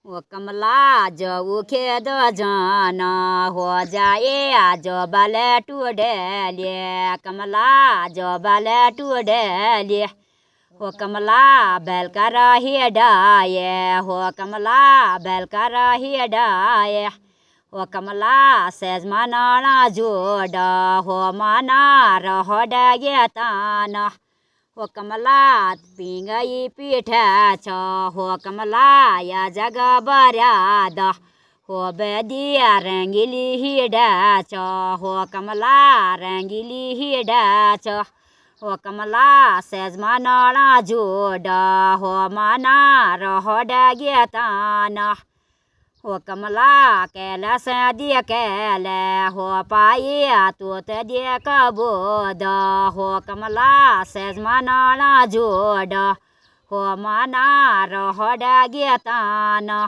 ओ कमला जो खेद जाना हो जाए जो बल टूडले कमला जो बल टूडले हो कमला बैल कर ही डाये हो कमला बैल कर ही डाये हो कमला सेज मनाना जोड़ा हो मना रहो डगे ताना हो कमला पिंगई पीठ हो कमला या जग बर्याद हो बेदिया रंगीली हिड हो कमला रंगीली हिड हो कमला सेज मनाना जोड़ हो मना रहो डगे ताना हो कमला कैला से दिया कैले हो पाई तो ते दिया कबोद हो कमला सेज मनाना जोड़ हो मना रहो डगे ताना